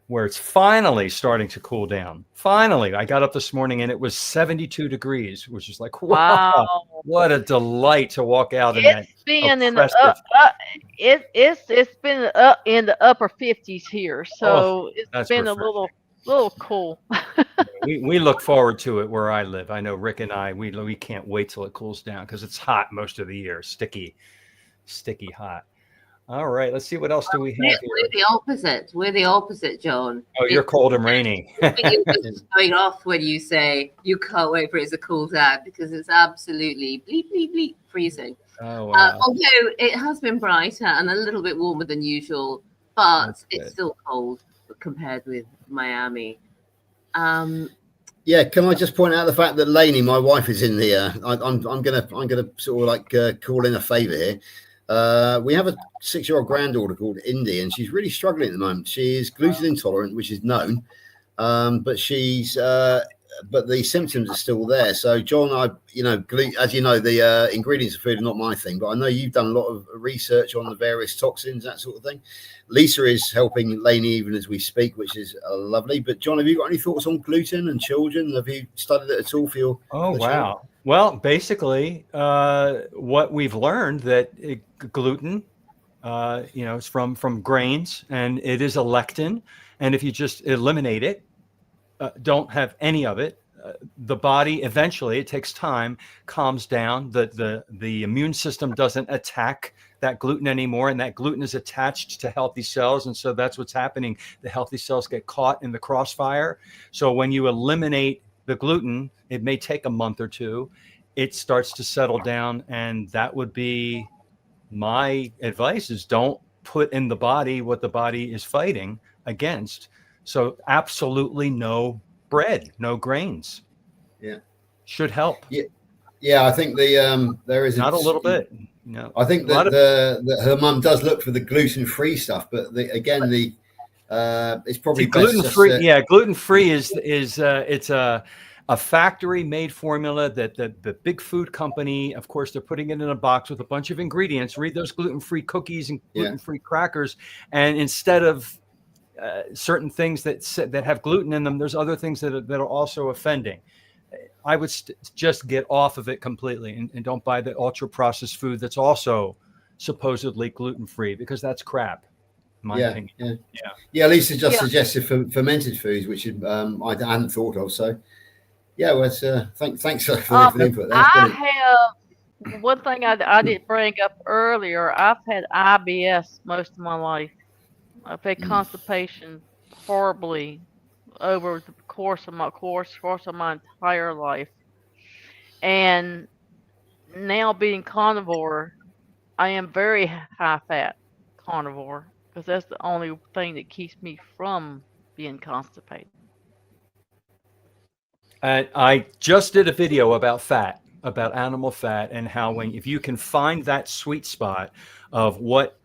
where it's finally starting to cool down. Finally, I got up this morning and it was 72 degrees, which is like, wow, what a delight to walk out in that. It's been in the it's been up in the upper 50s here, so it's been refreshing. a little cool. we look forward to it where I live. I know Rick and I, we can't wait till it cools down because it's hot most of the year, sticky hot. All right, let's see what else do we have here. We're the opposite. We're the opposite, John. Oh, you're cold and rainy. You're just going off when you say you can't wait for it to cool down because it's absolutely bleep, bleep, bleep freezing. Oh, wow. Although it has been brighter and a little bit warmer than usual, but it's still cold compared with Miami. Yeah, can I just point out the fact that Lainey, my wife, is in here. I'm gonna sort of like call in a favour here. We have a 6-year-old granddaughter called Indy, and she's really struggling at the moment. She is gluten intolerant, which is known, but but the symptoms are still there. So, John, as you know, the ingredients of food are not my thing, but I know you've done a lot of research on the various toxins, that sort of thing. Lisa is helping Lainey even as we speak, which is lovely. But, John, have you got any thoughts on gluten and children? Have you studied it at all for your? Oh, wow. Well, basically, what we've learned that gluten, it's from grains, and it is a lectin. And if you just eliminate it, don't have any of it, the body eventually, it takes time, calms down. The immune system doesn't attack that gluten anymore, and that gluten is attached to healthy cells, and so that's what's happening. The healthy cells get caught in the crossfire. So when you eliminate the gluten, it may take a month or two, it starts to settle down, and that would be my advice: is don't put in the body what the body is fighting against. So absolutely no bread, no grains. Yeah, should help. Yeah. I think there is not a little bit. No, I think that her mum does look for the gluten-free stuff, but it's probably gluten-free. Yeah, gluten-free is it's a factory-made formula that the big food company, of course, they're putting it in a box with a bunch of ingredients. Read those gluten-free cookies and gluten-free crackers, and instead of certain things that have gluten in them, there's other things that are also offending. I would just get off of it completely and don't buy the ultra processed food that's also supposedly gluten-free, because that's crap, in my opinion. Yeah, Lisa just suggested fermented foods, which I hadn't thought of. So yeah, well, thanks for the input. I have one thing I didn't bring up earlier. I've had IBS most of my life. I've had constipation horribly over the course of my entire life. And now being carnivore, I am very high fat carnivore, because that's the only thing that keeps me from being constipated. I just did a video about fat, about animal fat, and how if you can find that sweet spot of what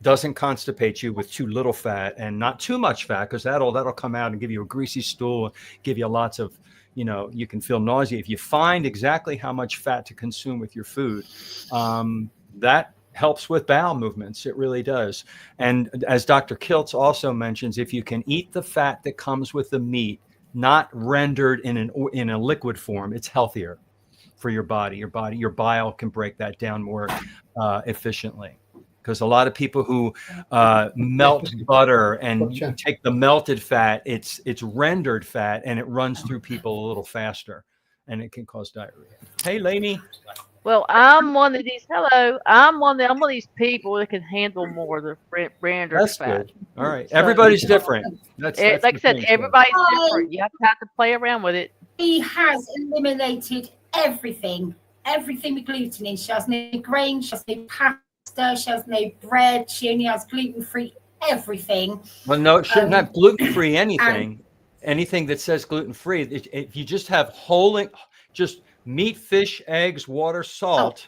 doesn't constipate you with too little fat and not too much fat, because that'll come out and give you a greasy stool, give you lots of, you can feel nausea. If you find exactly how much fat to consume with your food, that helps with bowel movements. It really does. And as Dr. Kiltz also mentions, if you can eat the fat that comes with the meat, not rendered in a liquid form, it's healthier for your body. Your bile can break that down more efficiently. because a lot of people who melt butter and you Gotcha. take the melted fat, it's rendered fat, and it runs through people a little faster, and it can cause diarrhea. Hey, Lainey. Well, I'm one of these. Hello, I'm one of these people that can handle more of the rendered That's fat. good. All right. So, Everybody's different. That's like the I said, thing. everybody's Hi. different. You have to play around with it. She has eliminated everything with gluten in. She has no grain, she has no pasta, she has no bread, she only has gluten-free everything. Well, no, it shouldn't have gluten-free anything. Anything that says gluten-free, if you just have just meat, fish, eggs, water, salt,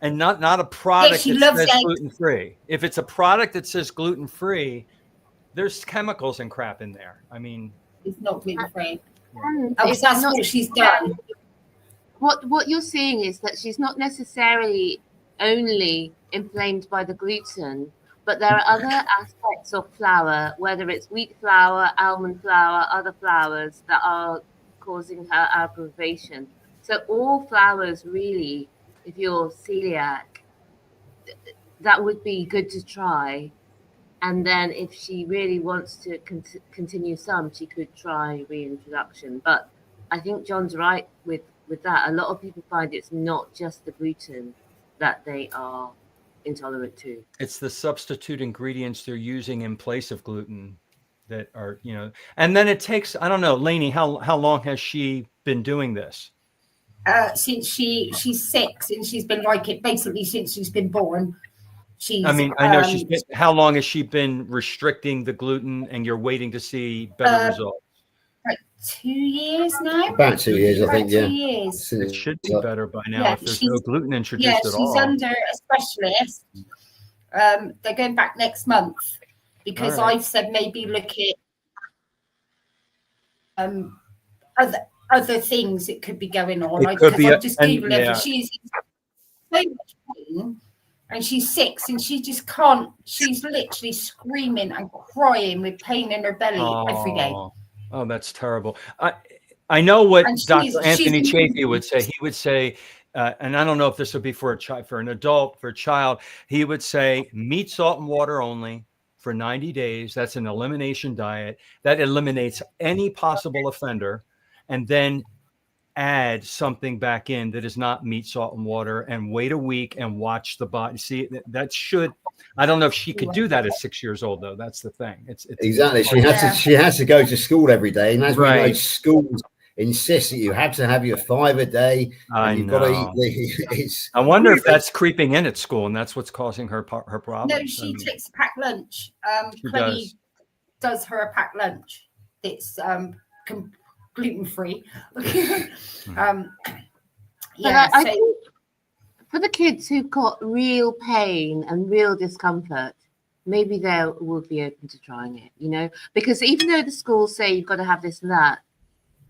and not a product she that loves says eggs. gluten-free. If it's a product that says gluten-free, there's chemicals and crap in there. I mean, It's not gluten-free. And Oh, it's that's not what she's done. what you're seeing is that she's not necessarily only inflamed by the gluten, but there are other aspects of flour, whether it's wheat flour, almond flour, other flours that are causing her aggravation. So all flours really, if you're celiac, that would be good to try. And then if she really wants to continue some, she could try reintroduction. But I think John's right with that. A lot of people find it's not just the gluten that they are intolerant to. it's the substitute ingredients they're using in place of gluten that are, and then it takes, I don't know, Lainey, how long has she been doing this? Since she's 6 and she's been like it basically since she's been born. I mean, I know she's been, how long has she been restricting the gluten and you're waiting to see better results? Like 2 years now. About 2 years, I think. About Yeah. 2 years. It should be better by now if there's no gluten introduced at all. She's under a specialist. They're going back next month because I've said maybe look at other things that could be going on. It could be I'm just googling it. yeah. She's in so much pain, and she's 6, and she just can't. She's literally screaming and crying with pain in her belly every day. Oh, that's terrible. I know what And Dr. Anthony she's- Chafee would say. He would say, and I don't know if this would be for an adult, for a child. He would say meat, salt, and water only for 90 days. That's an elimination diet that eliminates any possible offender, and then add something back in that is not meat, salt, and water, and wait a week and watch the body. See, that should. I don't know if she could do that at 6 years old, though. That's the thing. It's Exactly. She has to go to school every day, and as we know, schools insist that you have to have your 5 a day. You've got to eat. I wonder if that's creeping in at school, and that's what's causing her problems. No, she takes a packed lunch. Clenny does her a packed lunch. It's gluten-free. I think for the kids who've got real pain and real discomfort, maybe they will be open to trying it, because even though the schools say you've got to have this and that,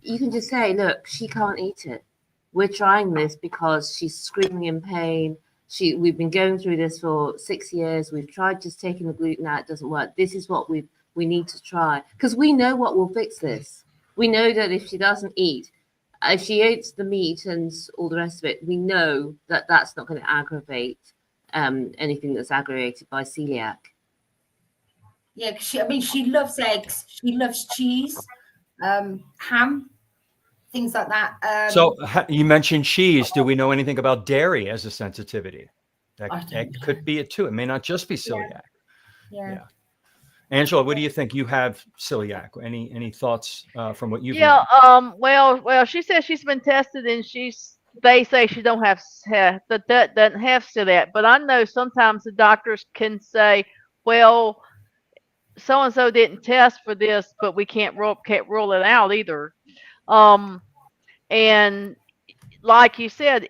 you can just say, look, she can't eat it. We're trying this because she's screaming in pain. We've been going through this for 6 years. We've tried just taking the gluten out. It doesn't work. This is what we need to try, because we know what will fix this. We know that if she doesn't eat, if she eats the meat and all the rest of it, we know that that's not going to aggravate anything that's aggravated by celiac. Yeah, she loves eggs. She loves cheese, ham, things like that. So you mentioned cheese. Do we know anything about dairy as a sensitivity? That could be it too. It may not just be celiac. Yeah. Angela, what do you think? You have celiac. Any thoughts from what you've learned? Well, she says she's been tested and they say she doesn't have celiac. But I know sometimes the doctors can say, well, so and so didn't test for this, but we can't rule it out either. And like you said,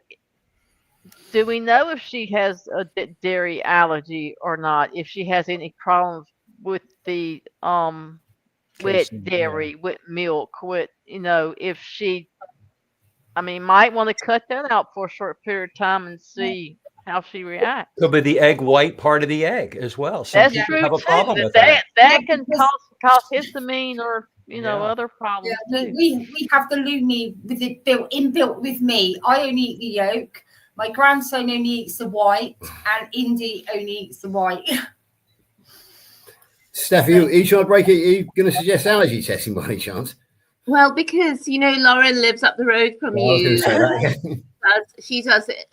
do we know if she has a dairy allergy or not? If she has any problems with the with dairy, with milk, if she, might want to cut that out for a short period of time and see how she reacts. Could be the egg white part of the egg as well. That's true. Have a problem with that can cause histamine or other problems. Yeah, we have the Lumi with it inbuilt with me. I only eat the yolk. My grandson only eats the white, and Indy only eats the white. Steph, are you trying to break it? Are you going to suggest allergy testing by any chance? Well, because Lauren lives up the road from Yeah, I was you. going to say that.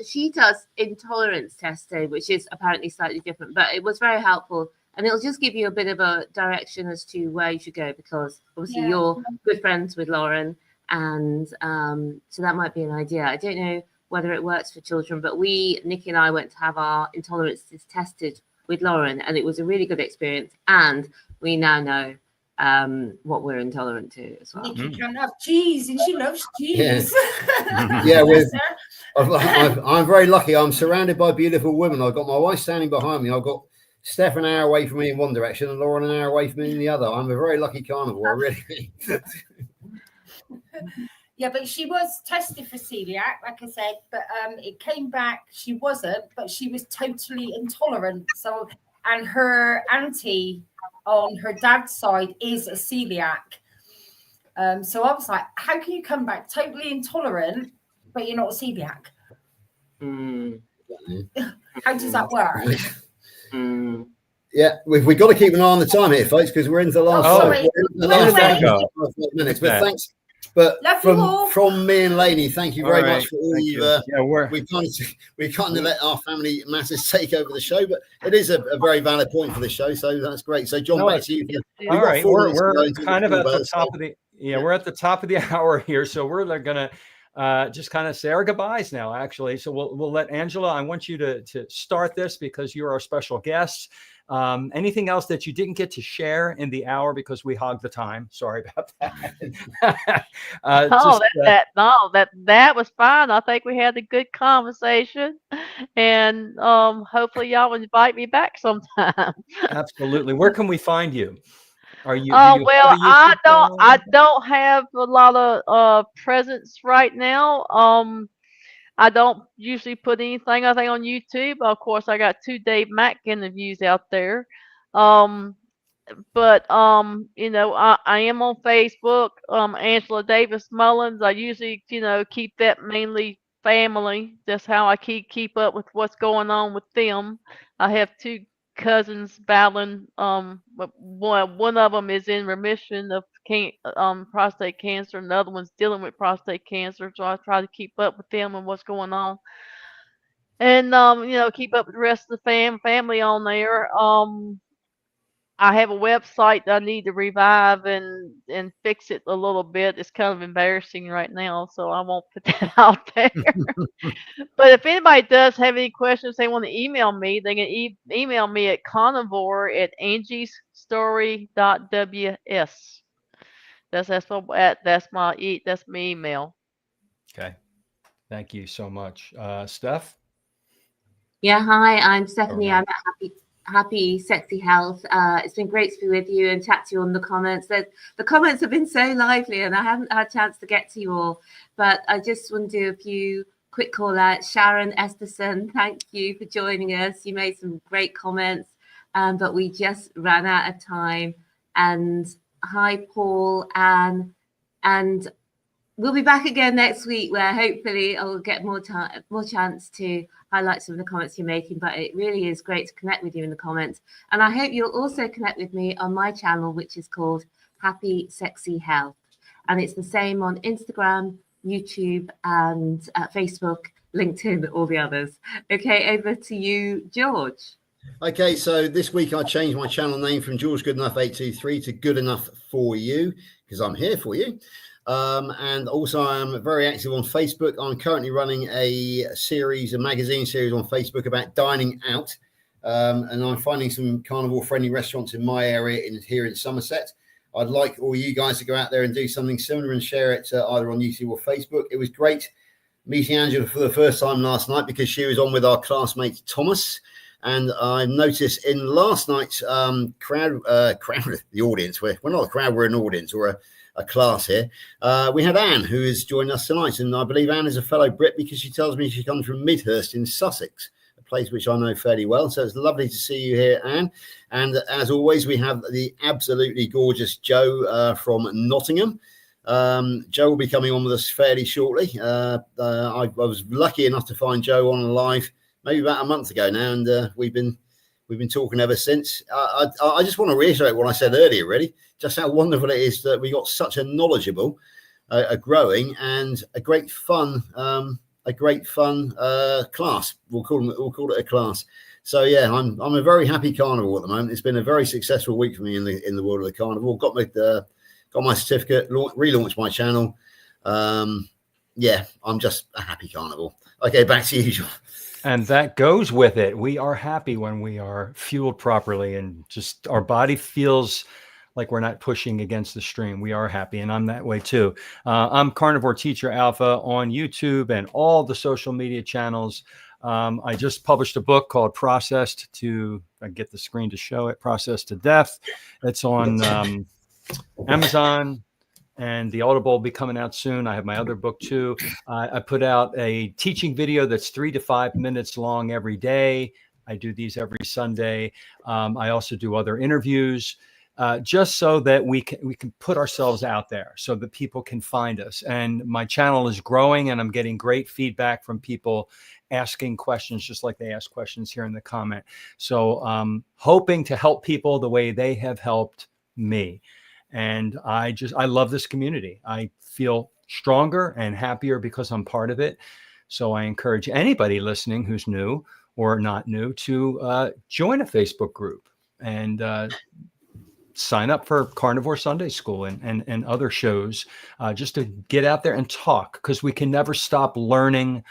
She does intolerance testing, which is apparently slightly different, but it was very helpful, and it'll just give you a bit of a direction as to where you should go, because obviously you're good friends with Lauren, and so that might be an idea. I don't know whether it works for children, but Nicky and I went to have our intolerances tested with Lauren, and it was a really good experience, and we now know what we're intolerant to as well. Nicky can't have cheese, and she loves cheese. Yeah, I'm very lucky. I'm surrounded by beautiful women. I've got my wife standing behind me. I've got Steph an hour away from me in one direction and Lauren an hour away from me in the other. I'm a very lucky carnivore, really. Yeah, but she was tested for celiac, like I said, but it came back she wasn't, but she was totally intolerant. So, and her auntie on her dad's side is a celiac. So I was like, how can you come back totally intolerant, but you're not a celiac? How does that work? Yeah, we've got to keep an eye on the time here, folks, because we're into the last 5 minutes. But thanks. But from me and Lainey, thank you very much for all you've. We can't let our family matters take over the show, but it is a very valid point for the show, so that's great. So John, back to you. All right, we're kind of at the top of the we're at the top of the hour here, so we're gonna just kind of say our goodbyes now, actually. So we'll let Angela. I want you to start this because you're our special guest. Anything else that you didn't get to share in the hour because we hogged the time? Sorry about that. That was fine. I think we had a good conversation, and hopefully y'all will invite me back sometime. Absolutely. Where can we find you? Are you? I don't have a lot of presence right now. I don't usually put anything I think on YouTube. Of course, I got 2 Dave Mack interviews out there. But I am on Facebook, Angela Davis Mullins. I usually, keep that mainly family. That's how I keep up with what's going on with them. I have 2 cousins battling. But one of them is in remission of prostate cancer, and the other one's dealing with prostate cancer. So I try to keep up with them and what's going on, and keep up with the rest of the family on there. I have a website that I need to revive and fix it a little bit. It's kind of embarrassing right now, so I won't put that out there. But if anybody does have any questions, they want to email me, they can email me at carnivore@angiesstory.ws. That's my email. Okay. Thank you so much. Steph? Yeah, hi, I'm Stephanie. I'm at Happy Sexy Health. It's been great to be with you and chat to you on the comments. The comments have been so lively and I haven't had a chance to get to you all, but I just want to do a few quick call outs. Sharon Esperson, thank you for joining us. You made some great comments, but we just ran out of time. And hi, Paul, and we'll be back again next week where hopefully I'll get more chance to highlight some of the comments you're making, but it really is great to connect with you in the comments. And I hope you'll also connect with me on my channel, which is called Happy Sexy Health. And it's the same on Instagram, YouTube, and Facebook, LinkedIn, all the others. Okay, over to you, George. Okay, so this week I changed my channel name from George Goodenough 823 to Good Enough for You, because I'm here for you. And also I'm very active on Facebook. I'm currently running a magazine series on Facebook about dining out. And I'm finding some carnivore friendly restaurants in my area here in Somerset. I'd like all you guys to go out there and do something similar and share it either on YouTube or Facebook. It was great meeting Angela for the first time last night because she was on with our classmate Thomas. And I noticed in last night's crowd, the audience, we're not a crowd, we're an audience or a class here. We had Anne, who is joining us tonight, and I believe Anne is a fellow Brit because she tells me she comes from Midhurst in Sussex, a place which I know fairly well. So it's lovely to see you here, Anne. And as always, we have the absolutely gorgeous Jo from Nottingham. Joe will be coming on with us fairly shortly. I was lucky enough to find Joe on live maybe about a month ago now, and we've been talking ever since. I just want to reiterate what I said earlier, really, just how wonderful it is that we got such a knowledgeable, a growing, and a great fun class. We'll call it a class. So yeah, I'm a very happy carnivore at the moment. It's been a very successful week for me in the world of the carnivore. Got my certificate, relaunched my channel. Yeah, I'm just a happy carnivore. Okay, back to you. And that goes with it. We are happy when we are fueled properly and just our body feels like we're not pushing against the stream. We are happy, and I'm that way too. I'm Carnivore Teacher Alpha on YouTube and all the social media channels. I just published a book called Processed to, if I can get the screen to show it, Processed to Death. It's on Amazon, and the Audible will be coming out soon. I have my other book too. I put out a teaching video that's 3 to 5 minutes long every day. I do these every Sunday. I also do other interviews, just so that we can put ourselves out there so that people can find us. And my channel is growing, and I'm getting great feedback from people asking questions, just like they ask questions here in the comment. So hoping to help people the way they have helped me. And I love this community. I feel stronger and happier because I'm part of it. So I encourage anybody listening who's new or not new to join a Facebook group and sign up for Carnivore Sunday School and other shows, just to get out there and talk, because we can never stop learning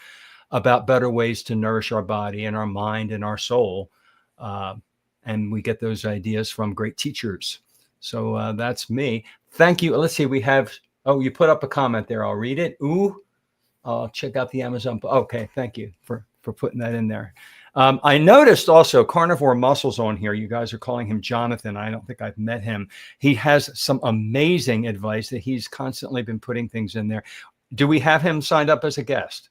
about better ways to nourish our body and our mind and our soul. And we get those ideas from great teachers. So that's me. Thank you. Let's see. We have, you put up a comment there. I'll read it. Ooh, I'll check out the Amazon. Okay. Thank you for putting that in there. I noticed also Carnivore Muscles on here. You guys are calling him Jonathan. I don't think I've met him. He has some amazing advice that he's constantly been putting things in there. Do we have him signed up as a guest?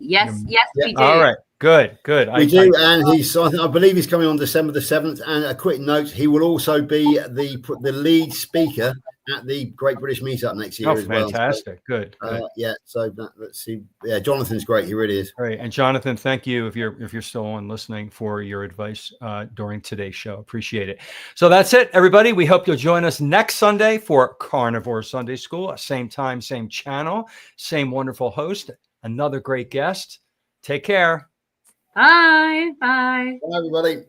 Yes, we do. All right. Good. We do, and I believe he's coming on December the 7th. And a quick note, he will also be the lead speaker at the Great British Meetup next year as well. Fantastic. So, good. Yeah. So let's see. Yeah, Jonathan's great. He really is. Great. And Jonathan, thank you if you're still on listening for your advice during today's show. Appreciate it. So that's it, everybody. We hope you'll join us next Sunday for Carnivore Sunday School. Same time, same channel, same wonderful host, another great guest. Take care. Bye. Bye. Bye, everybody.